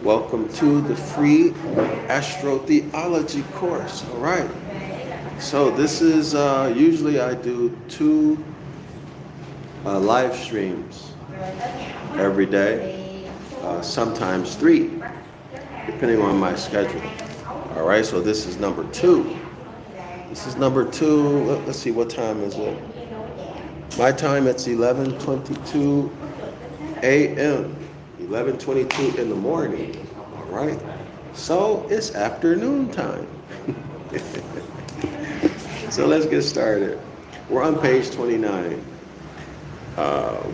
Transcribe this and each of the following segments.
Welcome to the free astrotheology course. All right. So this is usually I do two live streams every day, sometimes three, depending on my schedule. All right. So this is number two. This is number two. Let's see, what time is it? My time, it's 11:22 a.m. 11:22 in the morning. All right. So it's afternoon time. So let's get started. We're on page 29.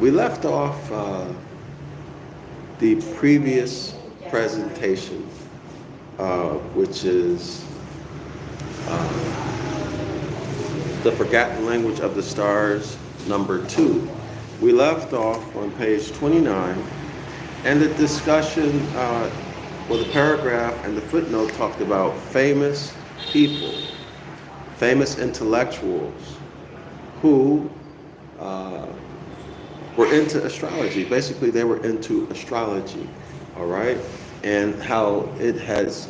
We left off the previous presentation, which is the Forgotten Language of the Stars, number 2. We left off on page 29, and the discussion, the paragraph and the footnote talked about famous people, famous intellectuals who were into astrology. Basically, they were into astrology, all right? And how it has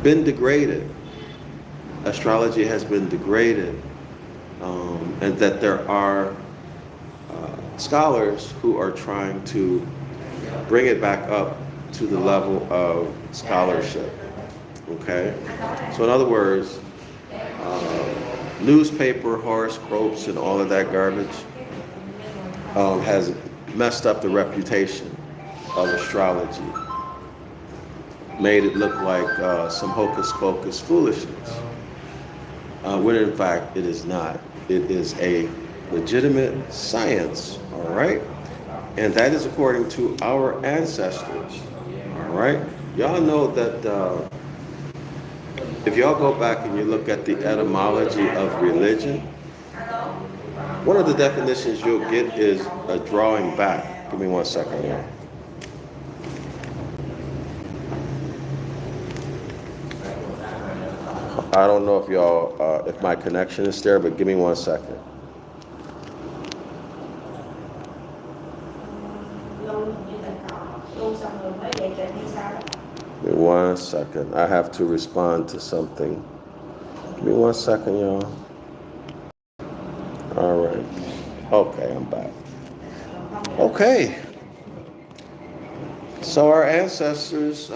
been degraded. Astrology has been degraded, and that there are scholars who are trying to bring it back up to the level of scholarship. Okay? So in other words, newspaper horoscopes and all of that garbage has messed up the reputation of astrology, made it look like some hocus pocus foolishness, when in fact it is not. It is a legitimate science, all right? And that is according to our ancestors, all right? Y'all know that if y'all go back and you look at the etymology of religion, one of the definitions you'll get is a drawing back. Give me 1 second here. I don't know if y'all, if my connection is there, but give me 1 second. Give me 1 second. I have to respond to something. Give me 1 second, y'all. All right. Okay, I'm back. Okay. So our ancestors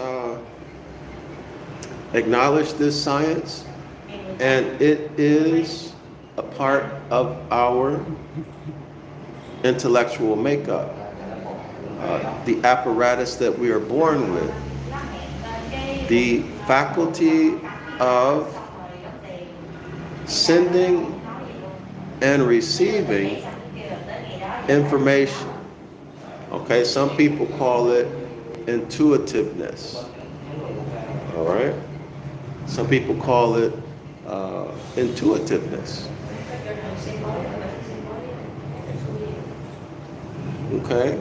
acknowledged this science, and it is a part of our intellectual makeup, the apparatus that we are born with, the faculty of sending and receiving information. Okay, some people call it intuitiveness. All right? Some people call it intuitiveness. Okay?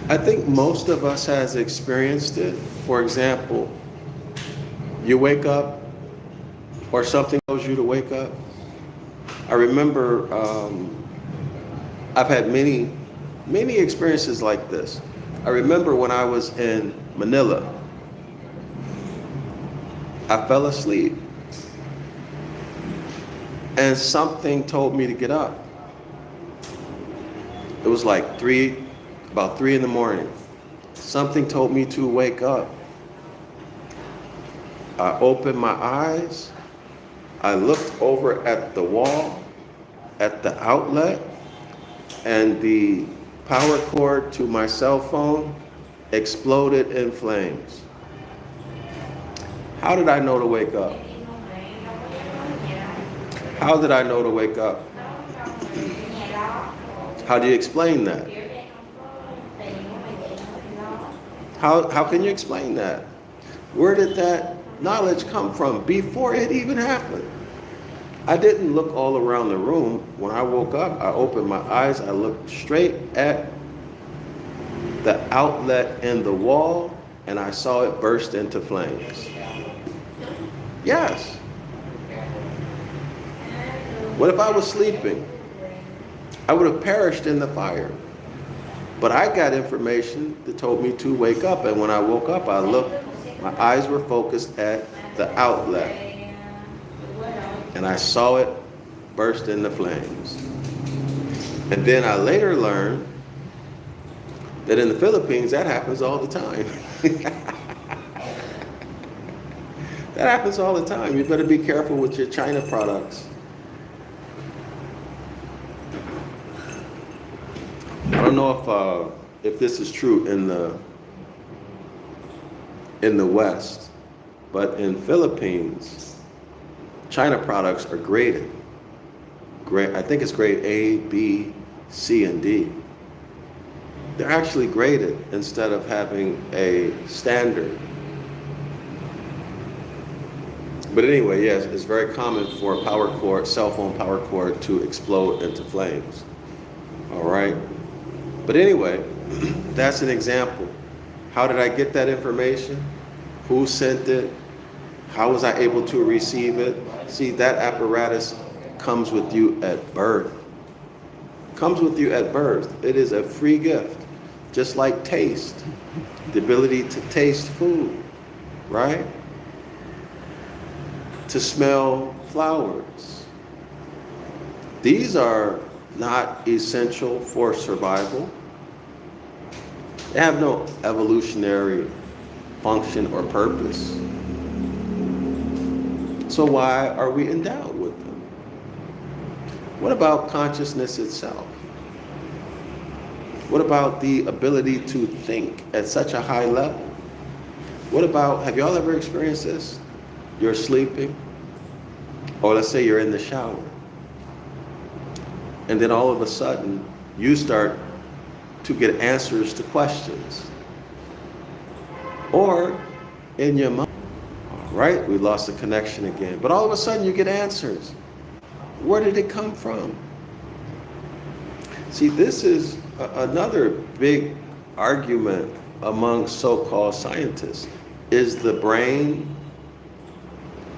I think most of us has experienced it. For example, you wake up or something tells you to wake up. I remember I've had many experiences like this. I remember when I was in Manila, I fell asleep and something told me to get up. It was like about 3 in the morning. Something told me to wake up. I opened my eyes. I looked over at the wall, at the outlet, and the power cord to my cell phone exploded in flames. How did I know to wake up? How did I know to wake up? How do you explain that? How can you explain that? Where did that knowledge come from before it even happened? I didn't look all around the room. When I woke up, I opened my eyes, I looked straight at the outlet in the wall, and I saw it burst into flames. Yes. What if I was sleeping? I would have perished in the fire. But I got information that told me to wake up, and when I woke up, I looked, my eyes were focused at the outlet, and I saw it burst into flames. And then I later learned that in the Philippines, that happens all the time. That happens all the time. You better be careful with your China products. I don't know if this is true in the West, but in Philippines, China products are graded. I think it's grade A, B, C, and D. They're actually graded instead of having a standard. But anyway, yes, it's very common for a power cord, cell phone power cord, to explode into flames. All right? But anyway, that's an example. How did I get that information? Who sent it? How was I able to receive it? See, that apparatus comes with you at birth. Comes with you at birth. It is a free gift. Just like taste. The ability to taste food, right? To smell flowers. These are not essential for survival. They have no evolutionary function or purpose. So why are we endowed with them? What about consciousness itself? What about the ability to think at such a high level? What about, have y'all ever experienced this? You're sleeping, or let's say you're in the shower, and then all of a sudden you start to get answers to questions. Or in your mind, all right, we lost the connection again, but all of a sudden you get answers. Where did it come from? See, this is another big argument among so-called scientists. Is the brain,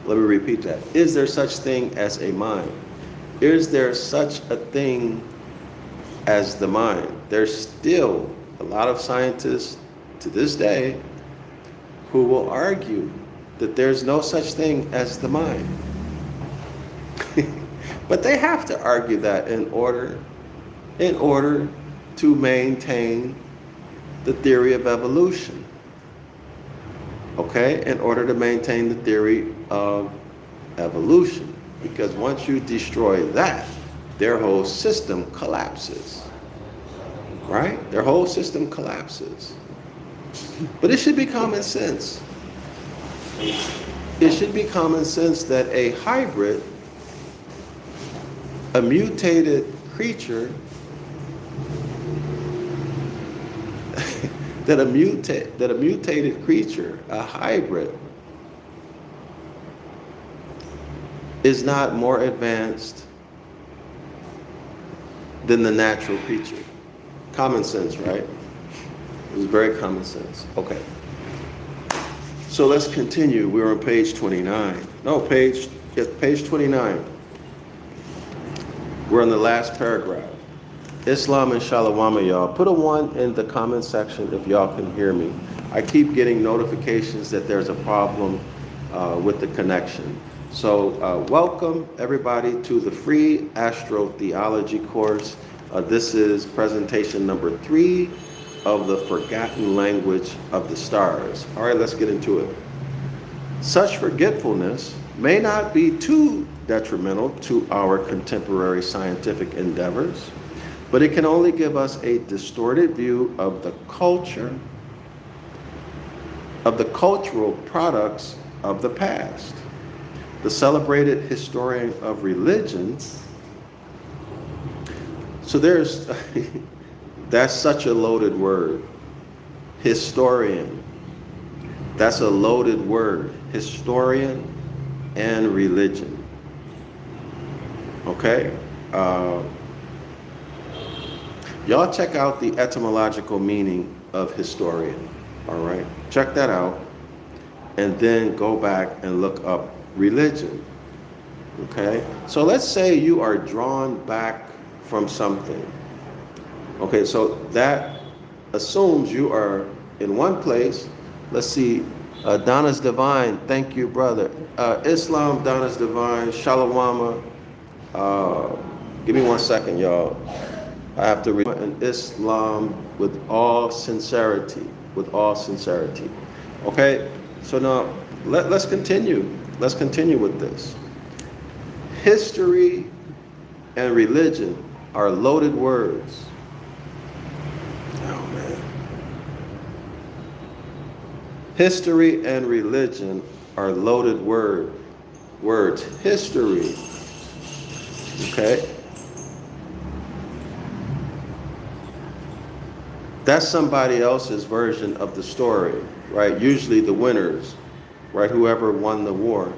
let me repeat that, is there such thing as a mind? Is there such a thing as the mind? There's still a lot of scientists to this day who will argue that there's no such thing as the mind. But they have to argue that in order to maintain the theory of evolution. Okay? In order to maintain the theory of evolution. Because once you destroy that, their whole system collapses. Right? Their whole system collapses. But it should be common sense. It should be common sense that a hybrid, a mutated creature, that a mutated creature, a hybrid, is not more advanced than the natural creature. Common sense, right? It's very common sense. Okay. So let's continue. We're on page 29. No, page 29. We're on the last paragraph. Islam and Shalom, y'all. Put a 1 in the comment section if y'all can hear me. I keep getting notifications that there's a problem with the connection. So welcome everybody to the free astrotheology course. This is presentation number 3 of the forgotten language of the stars. All right, let's get into it. Such forgetfulness may not be too detrimental to our contemporary scientific endeavors, but it can only give us a distorted view of the culture, of the cultural products of the past. The celebrated historian of religion, so there's, that's such a loaded word. Historian, that's a loaded word. Historian and religion. Okay? Y'all check out the etymological meaning of historian, all right? Check that out, and then go back and look up religion, okay? So let's say you are drawn back from something. Okay, so that assumes you are in one place. Let's see. Donna's Divine, thank you, brother. Islam, Donna's Divine, Shalawama. Give me 1 second, y'all. I have to read in Islam with all sincerity. With all sincerity. Okay? So now, let's continue. Let's continue with this. History and religion are loaded words. Oh, man. History and religion are loaded words. History. Okay? That's somebody else's version of the story, right? Usually the winners, right? Whoever won the war,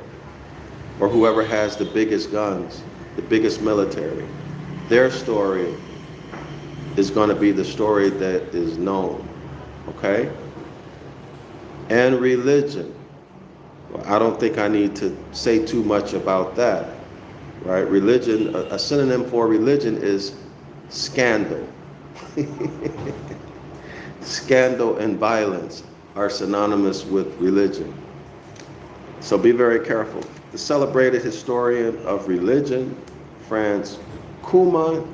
or whoever has the biggest guns, the biggest military. Their story is going to be the story that is known, okay? And religion. Well, I don't think I need to say too much about that, right? Religion, a synonym for religion is scandal. Scandal and violence are synonymous with religion. So be very careful. The celebrated historian of religion, Franz Kuhlmann,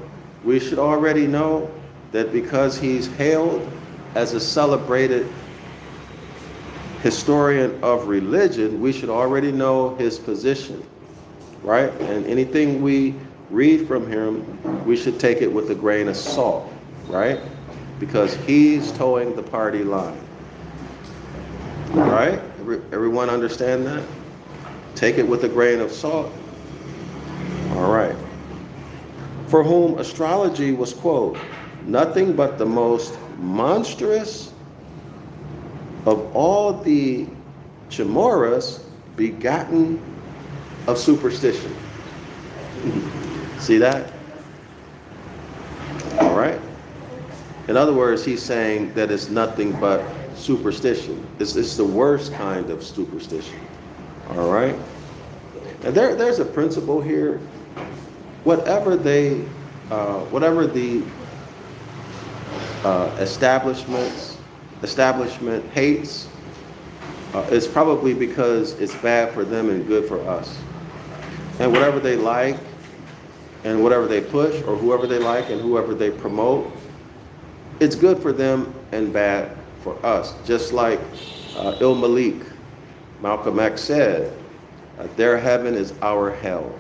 we should already know that because he's hailed as a celebrated historian of religion, we should already know his position, right? And anything we read from him, we should take it with a grain of salt, right? Because he's towing the party line. All right? Everyone understand that? Take it with a grain of salt. All right. For whom astrology was, quote, nothing but the most monstrous of all the chimeras begotten of superstition. See that? All right. In other words, he's saying that it's nothing but superstition. It's the worst kind of superstition. All right? And there's a principle here. Whatever the establishment hates, it's probably because it's bad for them and good for us. And whatever they like and whatever they push, or whoever they like and whoever they promote, it's good for them and bad for us. Just like Malik, Malcolm X said, their heaven is our hell.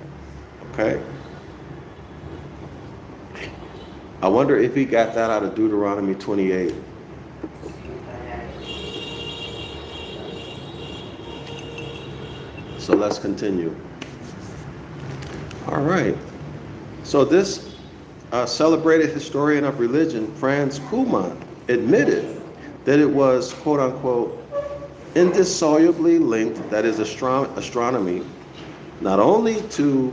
Okay? I wonder if he got that out of Deuteronomy 28. So let's continue. All right. So this celebrated historian of religion, Franz Kuhlmann, admitted that it was, quote unquote, indissolubly linked, that is astronomy, not only to,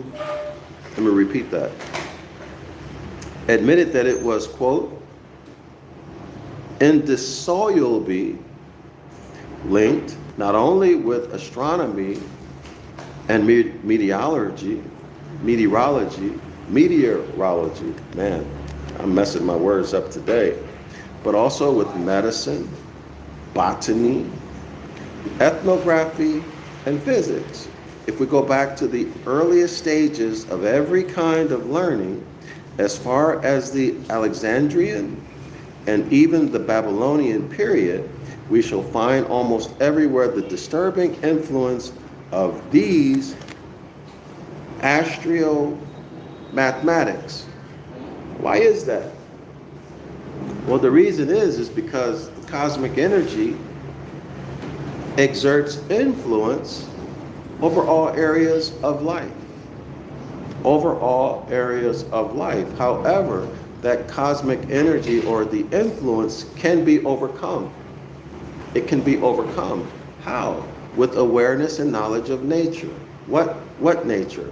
let me repeat that, admitted that it was, quote, indissolubly linked not only with astronomy and meteorology, man, I'm messing my words up today, but also with medicine, botany, ethnography, and physics. If we go back to the earliest stages of every kind of learning, as far as the Alexandrian and even the Babylonian period, we shall find almost everywhere the disturbing influence of these astro-mathematics. Why is that? Well, the reason is because the cosmic energy exerts influence over all areas of life. Over all areas of life. However, that cosmic energy or the influence can be overcome. It can be overcome. How? With awareness and knowledge of nature. What nature?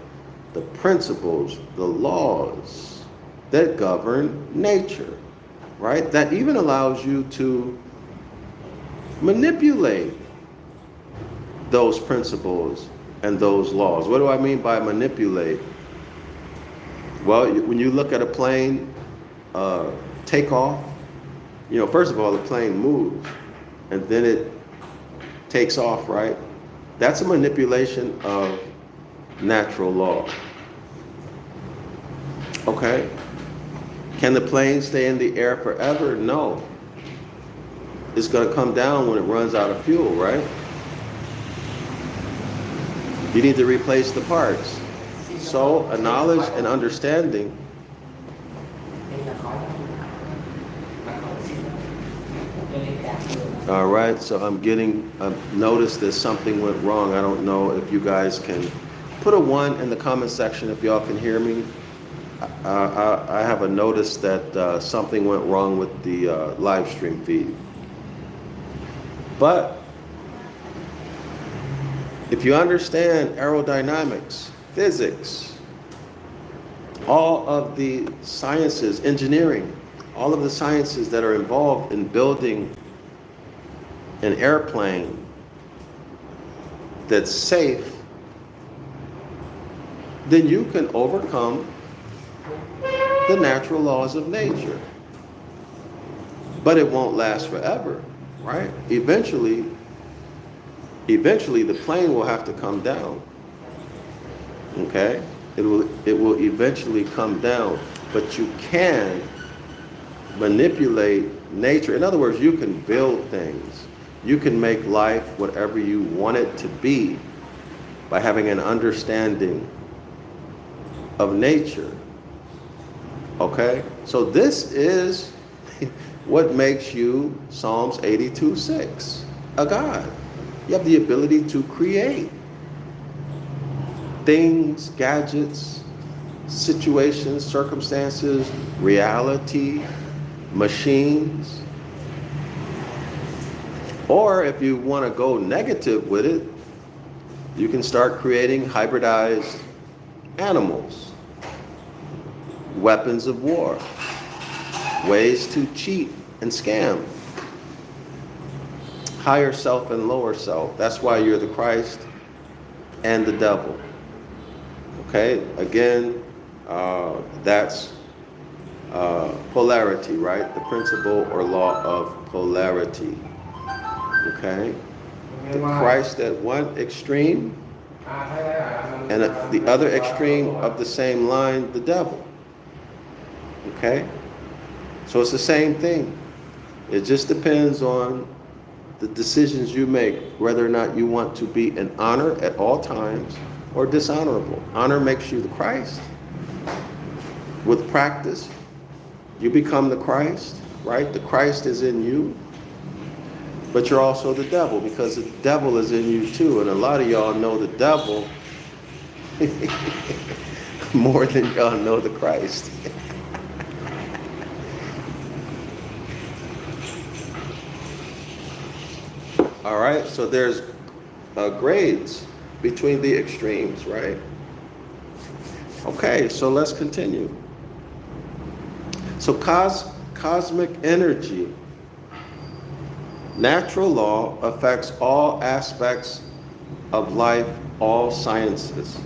The principles, the laws that govern nature, right? That even allows you to manipulate those principles and those laws. What do I mean by manipulate? Well, when you look at a plane take off, First of all, the plane moves and then it takes off, right? That's a manipulation of natural law. Okay? Can the plane stay in the air forever? No. It's going to come down when it runs out of fuel, right? You need to replace the parts. So, a knowledge and understanding. All right, so I've noticed that something went wrong. I don't know if you guys can put a 1 in the comment section if y'all can hear me. I have a notice that something went wrong with the live stream feed. But if you understand aerodynamics, physics, all of the sciences, engineering, all of the sciences that are involved in building an airplane that's safe, then you can overcome the natural laws of nature. But it won't last forever, right? Eventually the plane will have to come down. Okay? It will eventually come down, but you can manipulate nature. In other words, you can build things. You can make life whatever you want it to be by having an understanding of nature. Okay? So this is what makes you Psalms 82:6, a God. You have the ability to create things, gadgets, situations, circumstances, reality, machines. Or if you want to go negative with it, you can start creating hybridized animals, weapons of war, ways to cheat and scam, higher self and lower self. That's why you're the Christ and the devil. Okay, again, that's polarity, right? The principle or law of polarity. Okay, the Christ at one extreme and at the other extreme of the same line, the devil. Okay, so it's the same thing. It just depends on the decisions you make, whether or not you want to be in honor at all times or dishonorable. Honor makes you the Christ. With practice, you become the Christ, right? The Christ is in you, but you're also the devil, because the devil is in you too. And a lot of y'all know the devil more than y'all know the Christ. All right, so there's grades between the extremes, right? Okay, so let's continue. So cosmic energy, natural law affects all aspects of life, all sciences,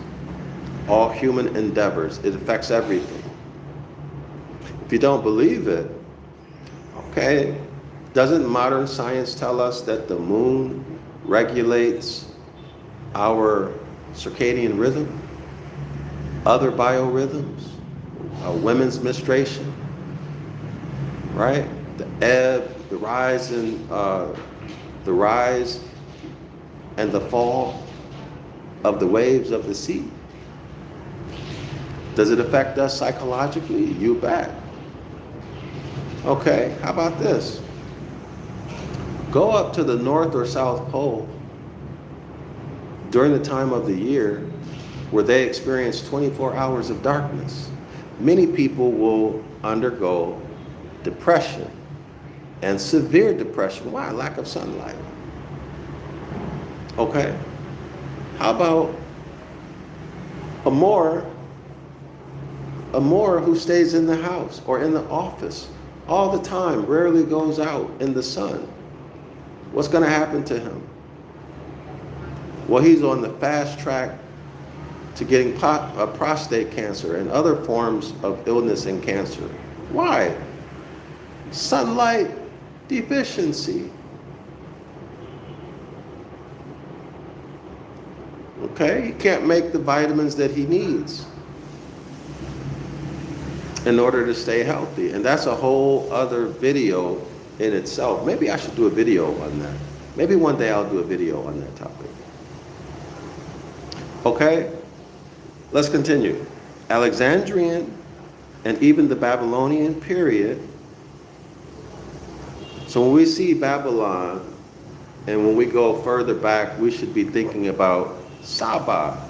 all human endeavors. It affects everything. If you don't believe it, okay, doesn't modern science tell us that the moon regulates our circadian rhythm, other biorhythms, women's menstruation, right? The ebb, the rise and the fall of the waves of the sea. Does it affect us psychologically? You bet. Okay, how about this? Go up to the North or South Pole during the time of the year where they experience 24 hours of darkness. Many people will undergo depression and severe depression. Why? Lack of sunlight. Okay. How about a Moor who stays in the house or in the office all the time, rarely goes out in the sun? What's going to happen to him? Well, he's on the fast track to getting prostate cancer and other forms of illness and cancer. Why? Sunlight deficiency. Okay, he can't make the vitamins that he needs in order to stay healthy. And that's a whole other video in itself. Maybe I should do a video on that. Maybe one day I'll do a video on that topic. Okay, let's continue. Alexandrian and even the Babylonian period. So when we see Babylon, and when we go further back, we should be thinking about Saba,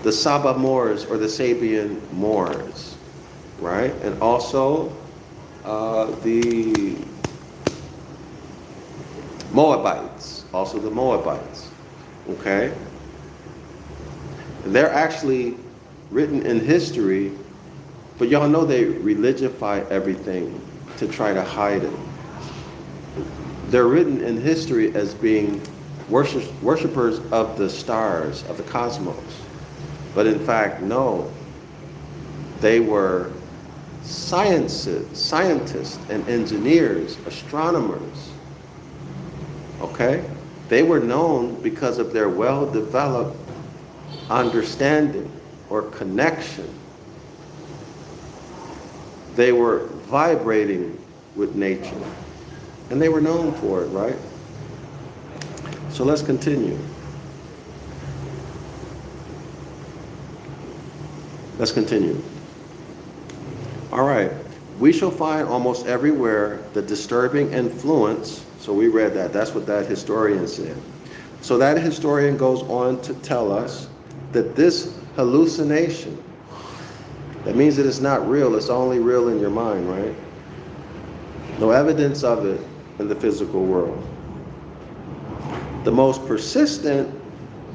the Saba Moors or the Sabian Moors, right? And also the Moabites, okay? And they're actually written in history, but y'all know they religify everything to try to hide it. They're written in history as being worshippers of the stars, of the cosmos. But in fact, no. They were scientists and engineers, astronomers. Okay? They were known because of their well-developed understanding or connection. They were vibrating with nature. And they were known for it, right? So let's continue. Let's continue. All right. We shall find almost everywhere the disturbing influence. So we read that. That's what that historian said. So that historian goes on to tell us that this hallucination, that means that it's not real. It's only real in your mind, right? No evidence of it in the physical world. The most persistent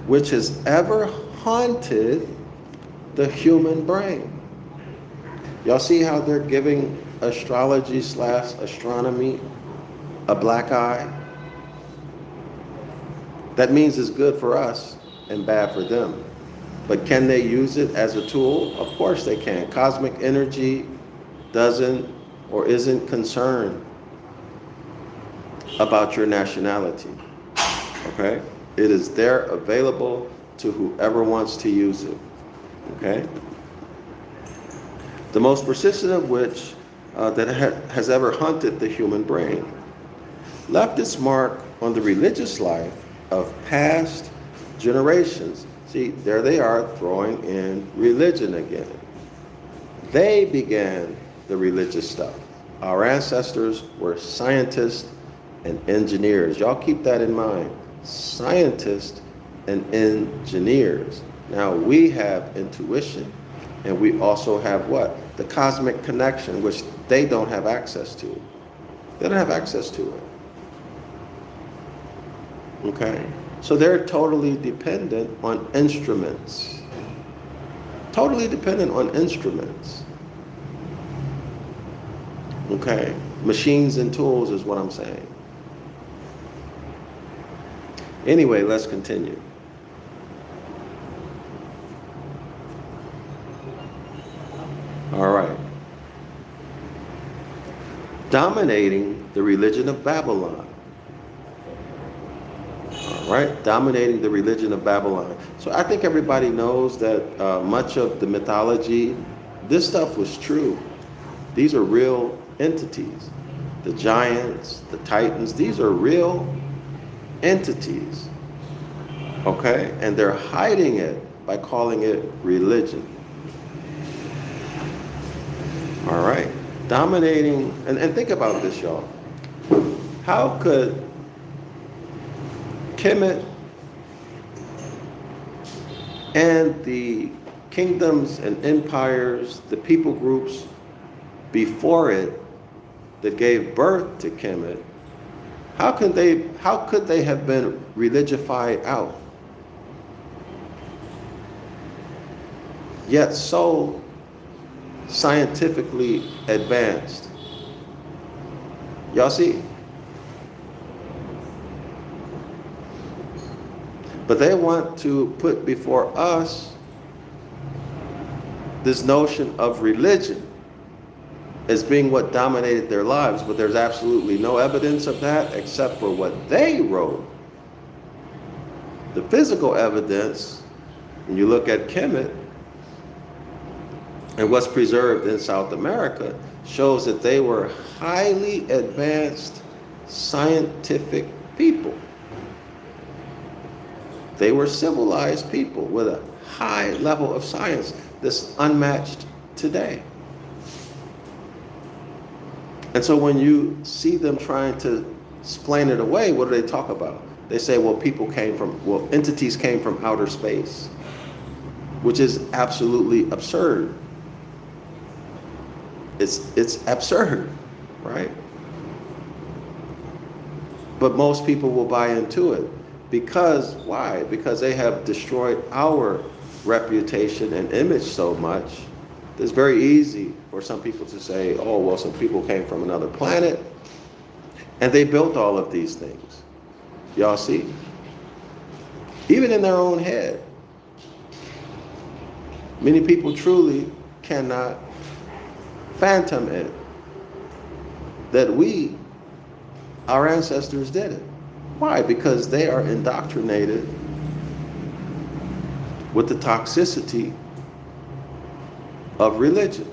which has ever haunted the human brain. Y'all see how they're giving astrology / astronomy a black eye? That means it's good for us and bad for them. But can they use it as a tool? Of course they can. Cosmic energy doesn't or isn't concerned about your nationality. Okay? It is there available to whoever wants to use it. Okay? The most persistent of which that has ever hunted the human brain, left its mark on the religious life of past generations. See, there they are throwing in religion again. They began the religious stuff. Our ancestors were scientists and engineers. Y'all keep that in mind. Scientists and engineers. Now we have intuition, and we also have what? The cosmic connection, which they don't have access to. They don't have access to it. Okay? So they're totally dependent on instruments. Totally dependent on instruments. Okay? Machines and tools is what I'm saying. Anyway, let's continue. All right. Dominating the religion of Babylon. All right, dominating the religion of Babylon. So I think everybody knows that much of the mythology, this stuff was true. These are real entities. The giants, the titans, these are real entities. Okay? And they're hiding it by calling it religion. All right. Dominating, and think about this, y'all. How could Kemet and the kingdoms and empires, the people groups before it that gave birth to Kemet, how could they have been religified out? Yet so scientifically advanced. Y'all see? But they want to put before us this notion of religion. as being what dominated their lives, but there's absolutely no evidence of that except for what they wrote. The physical evidence, when you look at Kemet and what's preserved in South America, shows that they were highly advanced scientific people. They were civilized people with a high level of science that's unmatched today. And so when you see them trying to explain it away, what do they talk about? They say, well, entities came from outer space, which is absolutely absurd. It's absurd, right? But most people will buy into it. Because, why? Because they have destroyed our reputation and image so much. It's very easy for some people to say, oh, well, some people came from another planet and they built all of these things. Y'all see? Even in their own head. Many people truly cannot fathom it that our ancestors did it. Why? Because they are indoctrinated with the toxicity of religion.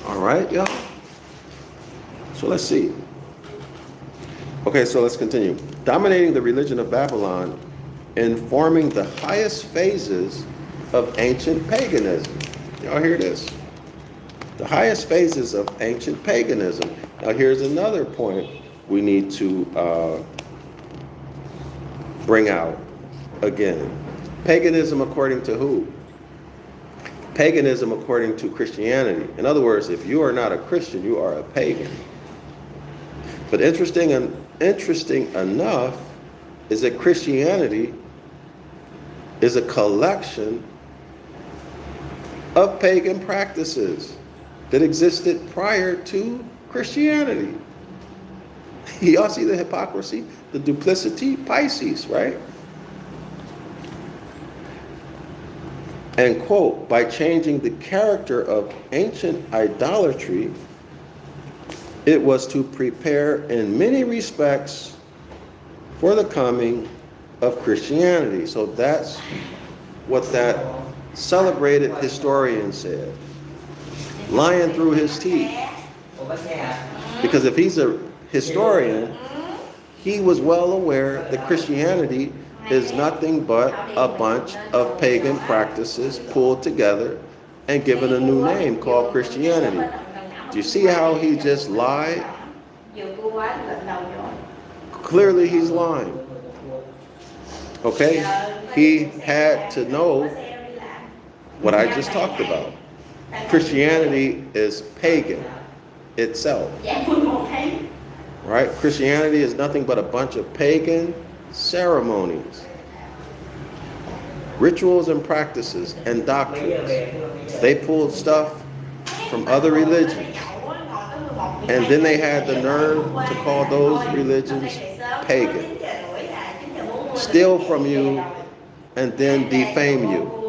All right, y'all? So let's see. Okay, so let's continue. Dominating the religion of Babylon, informing the highest phases of ancient paganism. Y'all hear this? The highest phases of ancient paganism. Now here's another point we need to bring out again. Paganism according to who? Paganism according to Christianity. In other words, if you are not a Christian, you are a pagan. But interesting enough is that Christianity is a collection of pagan practices that existed prior to Christianity. Y'all see the hypocrisy, the duplicity? Pisces, right? And quote, by changing the character of ancient idolatry, it was to prepare in many respects for the coming of Christianity. So that's what that celebrated historian said, lying through his teeth. Because if he's a historian, he was well aware that Christianity is nothing but a bunch of pagan practices pulled together and given a new name called Christianity. Do you see how he just lied? Clearly he's lying. Okay? He had to know what I just talked about. Christianity is pagan itself. Right? Christianity is nothing but a bunch of pagan ceremonies, rituals and practices and doctrines. They pulled stuff from other religions, and then they had the nerve to call those religions pagan. Steal from you and then defame you.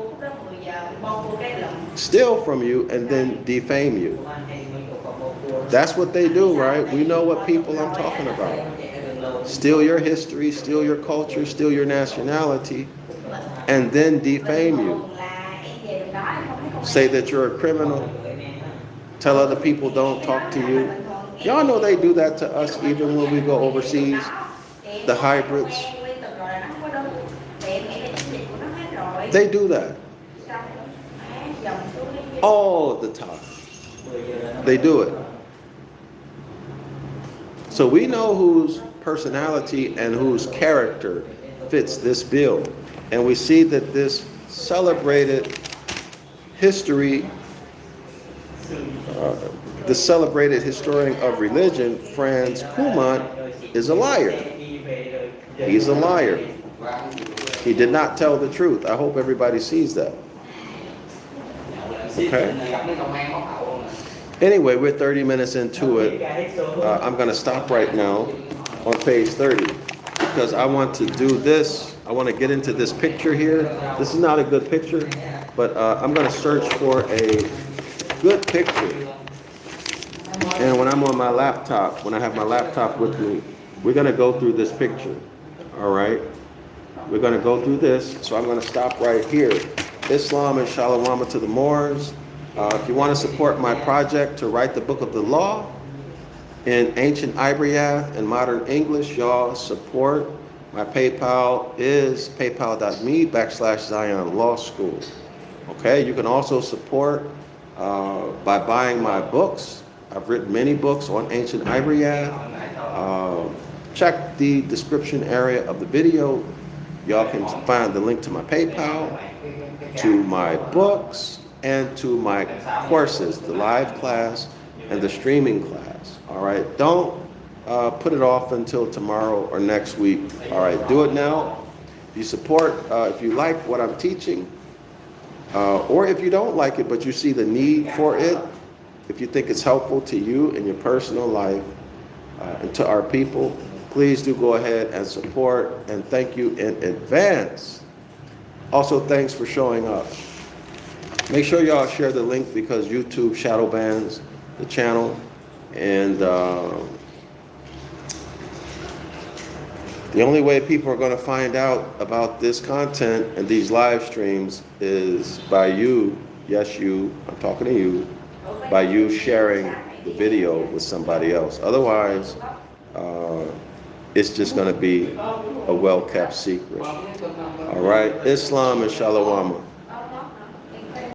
Steal from you and then defame you. That's what they do, right? We know what people I'm talking about. Steal your history, steal your culture, steal your nationality, and then defame you. Say that you're a criminal. Tell other people don't talk to you. Y'all know they do that to us even when we go overseas. The hybrids. They do that. All the time. They do it. So we know whose personality and whose character fits this bill. And we see that this celebrated history, the celebrated historian of religion, Franz Kuhlmann, is a liar. He's a liar. He did not tell the truth. I hope everybody sees that. Okay. Anyway, we're 30 minutes into it. I'm going to stop right now on page 30. because I want to do this. I want to get into this picture here. This is not a good picture, but I'm going to search for a good picture. And when I'm on my laptop, when I have my laptop with me, we're going to go through this picture. All right? We're going to go through this. So I'm going to stop right here. Islam and Shalom to the Moors. If you want to support my project to write the Book of the Law in Ancient Ibaryath and Modern English, y'all support. My PayPal is paypal.me/Zion Law School. Okay, you can also support by buying my books. I've written many books on Ancient Ibaryath. Check the description area of the video. Y'all can find the link to my PayPal, to my books, and to my courses, the live class and the streaming class. All right, don't put it off until tomorrow or next week. All right, do it now. If you support, if you like what I'm teaching, or if you don't like it but you see the need for it, if you think it's helpful to you in your personal life and to our people, please do go ahead and support, and thank you in advance. Also, thanks for showing up. Make sure y'all share the link because YouTube shadow bans the channel, and the only way people are going to find out about this content and these live streams is by you, yes you, I'm talking to you, by you sharing the video with somebody else. Otherwise, it's just going to be a well-kept secret. All right, Islam and Shalom.